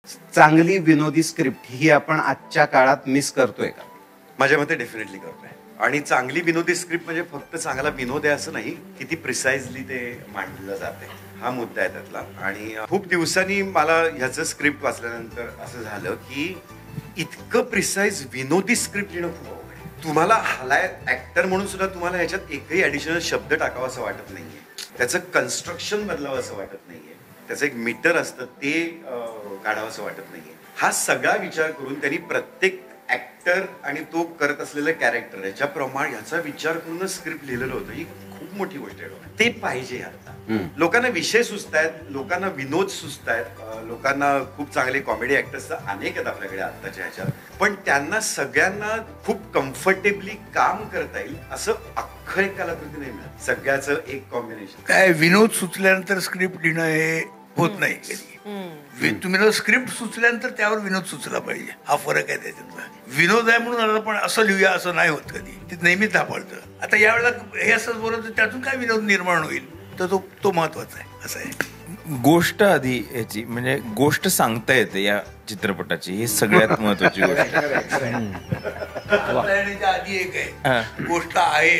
चांगली विनोदी स्क्रिप्ट ही आपण आजच्या काळात मिस करतोय का? माझ्या मते डेफिनेटली करतोय. आणि चांगली विनोदी स्क्रिप्ट म्हणजे फक्त चांगला विनोद आहे असं नाही, किती प्रिसाइजली ते मांडलं जाते हा मुद्दा आहे त्यातला. आणि खूप दिवसांनी मला ह्याचं स्क्रिप्ट वाचल्यानंतर असं झालं की इतकं प्रिसाइज विनोदी स्क्रिप्ट लिहिणं खूप अवघड आहे. तुम्हाला ऍक्टर म्हणून सुद्धा तुम्हाला ह्याच्यात एकही ऍडिशनल शब्द टाकावा असं वाटत नाहीये, त्याचं कन्स्ट्रक्शन बदलावं असं वाटत नाहीये, त्याचं एक मीटर असतं ते काढावं असं वाटत नाहीये. हा सगळा विचार करून त्यांनी प्रत्येक ऍक्टर आणि तो करत असलेलं कॅरेक्टर याच्याप्रमाणे ह्याचा विचार करूनच स्क्रिप्ट लिहिलेलं होतं. ही खूप मोठी गोष्ट आहे. ते पाहिजे आता. लोकांना विषय सुचतायत, लोकांना विनोद सुचतायत, लोकांना खूप चांगले कॉमेडी ऍक्टर्स अनेक आहेत आपल्याकडे आत्ताच्या ह्याच्यात, पण त्यांना सगळ्यांना खूप कम्फर्टेबली काम करता येईल असं अख्खं एक कलाकृती नाही मिळत. सगळ्याचं एक कॉम्बिनेशन. काय विनोद सुचल्यानंतर स्क्रिप्ट लिहिणं हे होत नाही कधी. तुम्ही स्क्रिप्ट सुचल्यानंतर त्यावर विनोद सुचला पाहिजे, हा फरक आहे त्याच्यातला. विनोद आहे म्हणून आता पण असं लिहूया असं नाही होत कधी, ते नेहमीच धापळतं. आता यावेळेला हे असंच बोलत त्यातून काय विनोद निर्माण होईल तर तो महत्वाचा आहे. असं आहे गोष्ट आधी याची, म्हणजे गोष्ट सांगता येते या चित्रपटाची, ही सगळ्यात महत्वाची गोष्ट. आधी एक आहे गोष्ट आहे